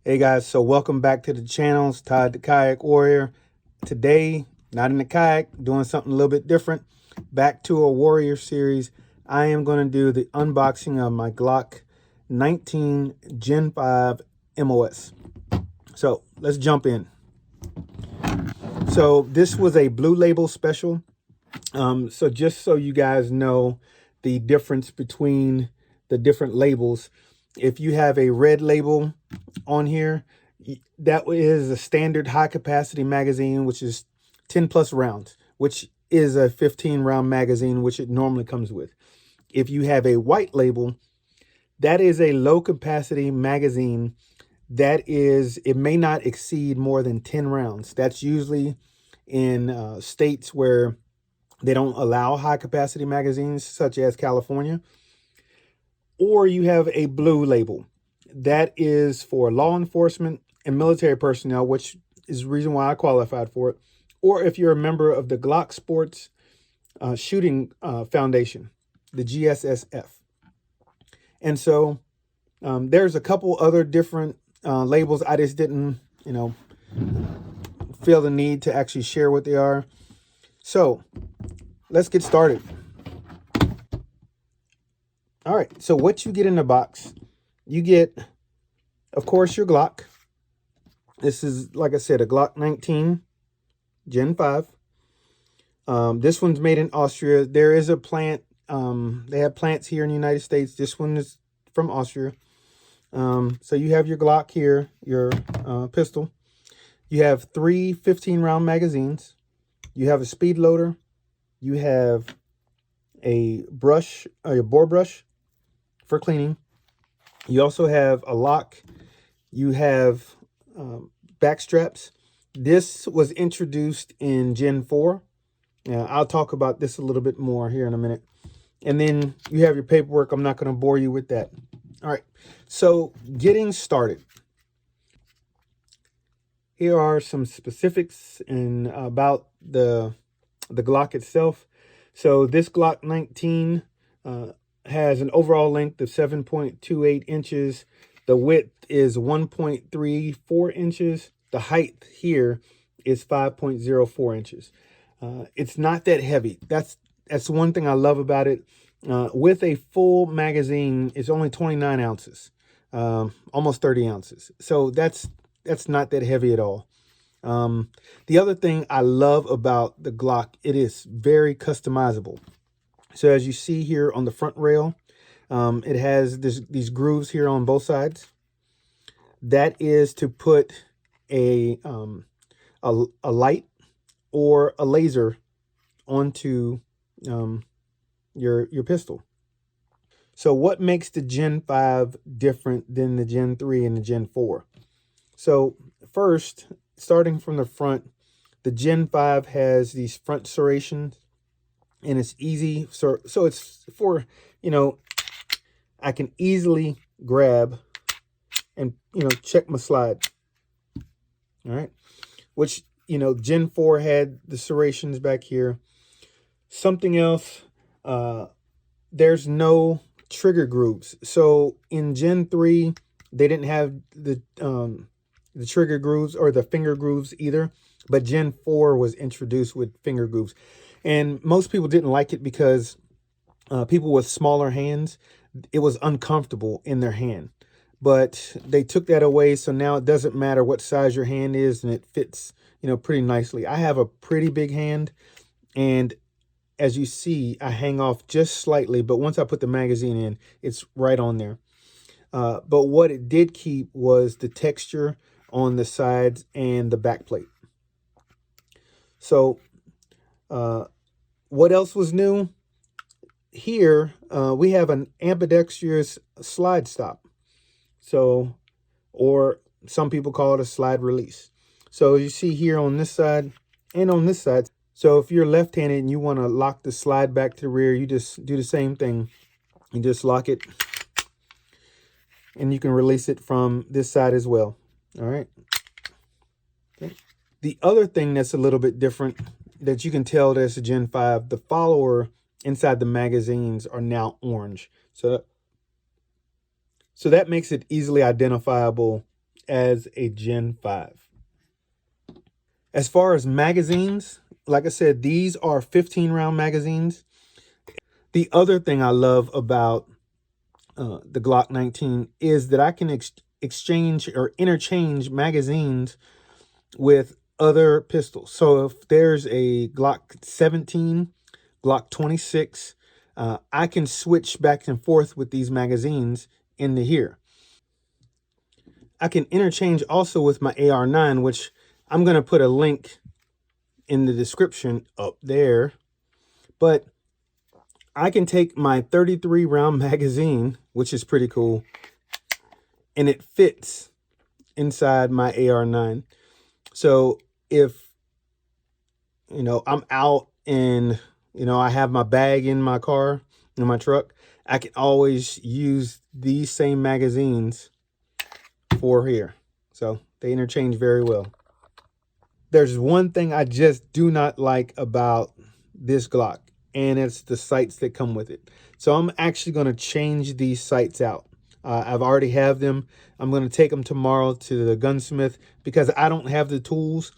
Hey guys, so welcome back to the channel. It's Todd the Kayak Warrior. Today, not in the kayak, doing something a little bit different. Back to a Warrior series. I am going to do the unboxing of my Glock 19 Gen 5 MOS. So let's jump in. So this was a Blue Label special. So just so you guys know the difference between the different labels, if you have a red label on here, that is a standard high capacity magazine, which is 10 plus rounds, which is a 15 round magazine, which it normally comes with. If you have a white label, that is a low capacity magazine. That is, it may not exceed more than 10 rounds. That's usually in states where they don't allow high capacity magazines, such as California. Or you have a blue label. That is for law enforcement and military personnel, which is the reason why I qualified for it. Or if you're a member of the Glock Sports Shooting Foundation, the GSSF. And so there's a couple other different labels. I just didn't, feel the need to actually share what they are. So let's get started. All right, so what you get in the box, you get, of course, your Glock. This is, like I said, a Glock 19 Gen 5. This one's made in Austria. There is a plant. They have plants here in the United States. This one is from Austria. So you have your Glock here, your pistol. You have three 15-round magazines. You have a speed loader. You have a brush, a bore brush for cleaning. You also have a lock. You have back straps. This was introduced in Gen 4. I'll talk about this a little bit more here in a minute. And then you have your paperwork. I'm not going to bore you with that. All right, so getting started. Here are some specifics about the Glock itself. So this Glock 19 has an overall length of 7.28 inches. The width is 1.34 inches. The height here is 5.04 inches. It's not that heavy. That's one thing I love about it. With a full magazine, it's only 29 ounces, almost 30 ounces. So that's not that heavy at all. The other thing I love about the Glock, it is very customizable. So as you see here on the front rail, it has these grooves here on both sides. That is to put a light or a laser onto your pistol. So what makes the Gen 5 different than the Gen 3 and the Gen 4? So first, starting from the front, the Gen 5 has these front serrations, and it's easy. So it's for, I can easily grab and, check my slide. All right. Which, Gen 4 had the serrations back here. Something else, there's no trigger grooves. So in Gen 3, they didn't have the trigger grooves or the finger grooves either. But Gen 4 was introduced with finger grooves. And most people didn't like it because people with smaller hands, it was uncomfortable in their hand. But they took that away, so now it doesn't matter what size your hand is, and it fits, pretty nicely. I have a pretty big hand, and as you see, I hang off just slightly, but once I put the magazine in, it's right on there. But what it did keep was the texture on the sides and the back plate. So what else was new? Here, we have an ambidextrous slide stop. So, or some people call it a slide release. So you see here on this side and on this side. So if you're left-handed and you want to lock the slide back to the rear, you just do the same thing. You just lock it, and you can release it from this side as well. All right. Okay. The other thing that's a little bit different that you can tell that's a Gen 5, the follower inside the magazines are now orange. So that makes it easily identifiable as a Gen 5. As far as magazines, like I said, these are 15-round magazines. The other thing I love about the Glock 19 is that I can exchange or interchange magazines with other pistols. So if there's a Glock 17, Glock 26, I can switch back and forth with these magazines into here. I can interchange also with my AR9, which I'm going to put a link in the description up there. But I can take my 33 round magazine, which is pretty cool, and it fits inside my AR9. So if, I'm out and, I have my bag in my car, in my truck, I can always use these same magazines for here. So they interchange very well. There's one thing I just do not like about this Glock, and it's the sights that come with it. So I'm actually going to change these sights out. I've already have them. I'm going to take them tomorrow to the gunsmith because I don't have the tools.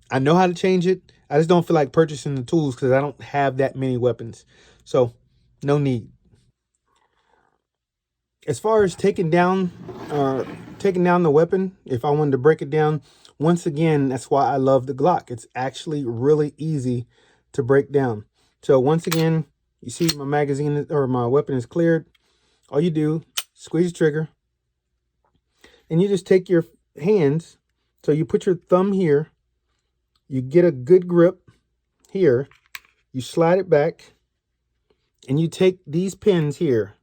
I know how to change it. I just don't feel like purchasing the tools because I don't have that many weapons. So no need. As far as taking down the weapon, if I wanted to break it down, once again, that's why I love the Glock. It's actually really easy to break down. So once again, you see my magazine or my weapon is cleared. All you do, squeeze the trigger, and you just take your hands. So you put your thumb here, you get a good grip here, you slide it back, and you take these pins here.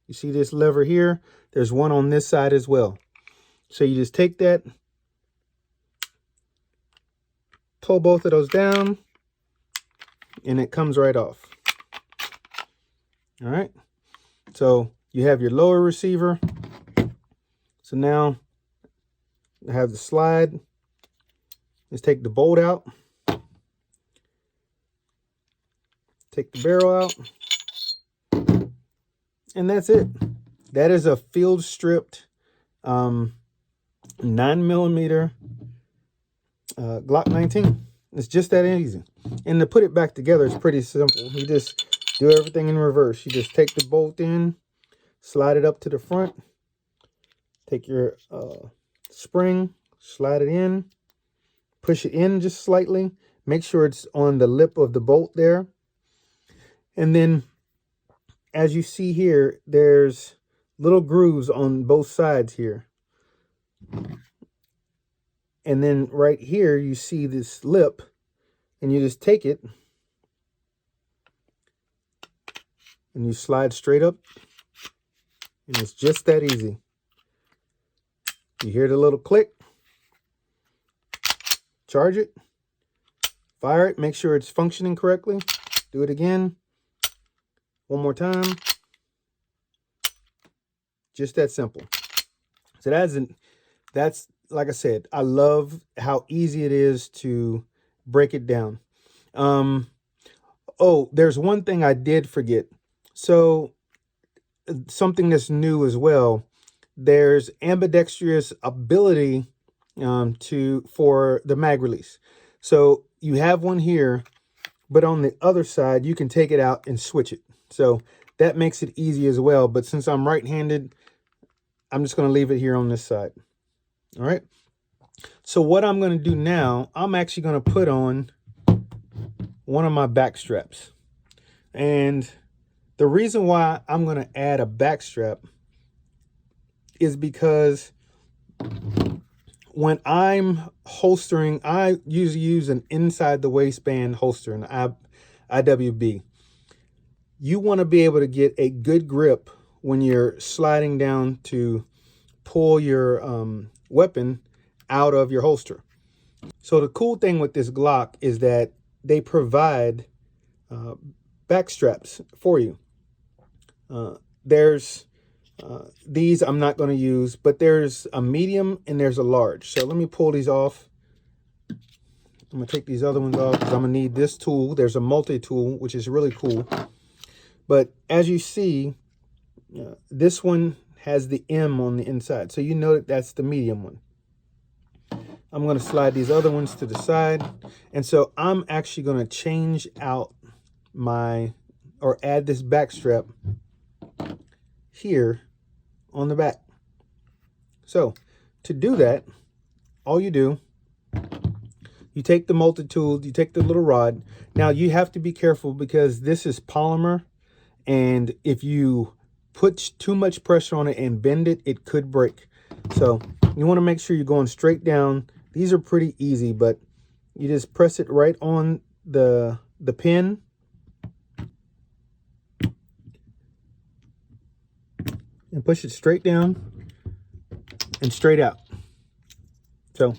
You see this lever here? There's one on this side as well. So you just take that, pull both of those down, and it comes right off. All right. So you have your lower receiver. So now I have the slide. Let's take the bolt out. Take the barrel out. And that's it. That is a field stripped 9mm Glock 19. It's just that easy. And to put it back together, it's pretty simple. You just do everything in reverse. You just take the bolt in, slide it up to the front, take your spring, slide it in, push it in just slightly, make sure it's on the lip of the bolt there. And then as you see here, there's little grooves on both sides here. And then right here, you see this lip, and you just take it and you slide straight up, and it's just that easy. You hear the little click, charge it, fire it, make sure it's functioning correctly, do it again, one more time. Just that simple. So that's like I said, I love how easy it is to break it down. Oh, there's one thing I did forget. So something that's new as well. There's ambidextrous ability for the mag release. So you have one here, but on the other side, you can take it out and switch it. So that makes it easy as well. But since I'm right-handed, I'm just going to leave it here on this side. All right. So what I'm going to do now, I'm actually going to put on one of my back straps. And the reason why I'm going to add a back strap is because when I'm holstering, I usually use an inside the waistband holster, an IWB. You want to be able to get a good grip when you're sliding down to pull your weapon out of your holster. So the cool thing with this Glock is that they provide back straps for you. There's these I'm not going to use, but there's a medium and there's a large. So let me pull these off. I'm going to take these other ones off because I'm going to need this tool. There's a multi-tool, which is really cool. But as you see, this one has the M on the inside. So you know that that's the medium one. I'm going to slide these other ones to the side. And so I'm actually going to change out or add this back strap here on the back. So to do that, all you do, you take the multi-tool, you take the little rod. Now you have to be careful because this is polymer, and if you put too much pressure on it and bend it, it could break. So you want to make sure you're going straight down. These are pretty easy, but you just press it right on the pin. And push it straight down and straight out. So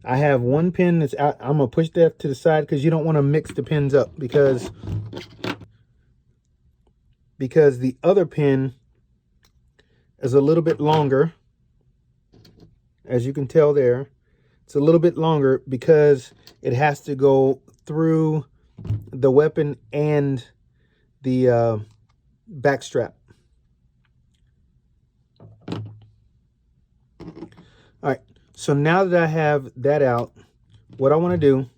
I have one pin that's out. I'm going to push that to the side because you don't want to mix the pins up, because the other pin is a little bit longer. As you can tell there, it's a little bit longer because it has to go through the weapon and the back strap. All right, so now that I have that out, what I want to do,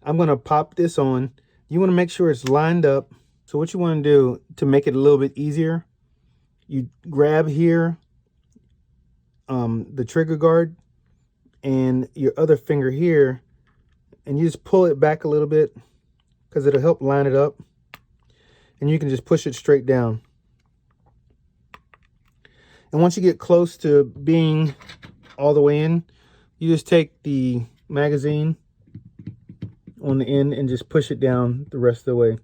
I'm going to pop this on. You want to make sure it's lined up. So what you want to do to make it a little bit easier, you grab here the trigger guard and your other finger here, and you just pull it back a little bit because it'll help line it up. And you can just push it straight down. And once you get close to being all the way in, you just take the magazine on the end and just push it down the rest of the way.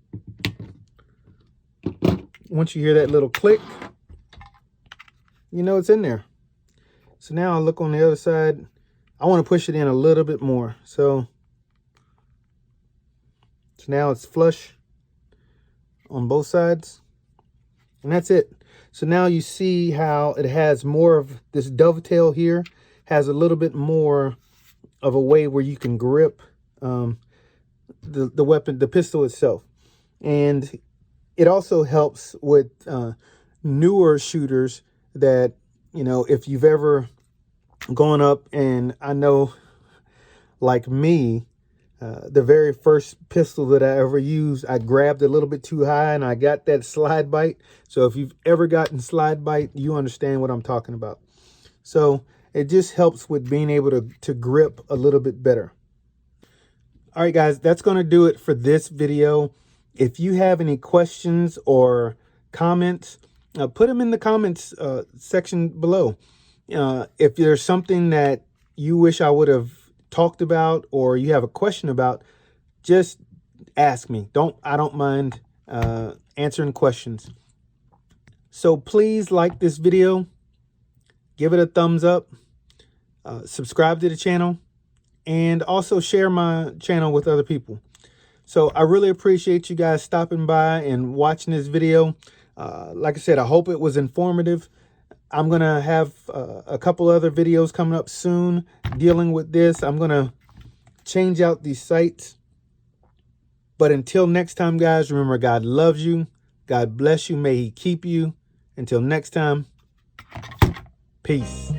Once you hear that little click, you know it's in there. So now I'll look on the other side. I want to push it in a little bit more. So now it's flush on both sides. And that's it. So now you see how it has more of this dovetail here, has a little bit more of a way where you can grip the weapon, the pistol itself. And it also helps with newer shooters that, you know, if you've ever gone up, and I know like me, the very first pistol that I ever used, I grabbed a little bit too high and I got that slide bite. So if you've ever gotten slide bite, you understand what I'm talking about. So it just helps with being able to grip a little bit better. All right, guys, that's going to do it for this video. If you have any questions or comments, put them in the comments section below. If there's something that you wish I would have talked about or you have a question about, just ask me. I don't mind answering questions. So please like this video, give it a thumbs up, subscribe to the channel, and also share my channel with other people. So I really appreciate you guys stopping by and watching this video. Like I said, I hope it was informative. I'm going to have a couple other videos coming up soon dealing with this. I'm going to change out these sights. But until next time, guys, remember, God loves you. God bless you. May he keep you. Until next time, peace.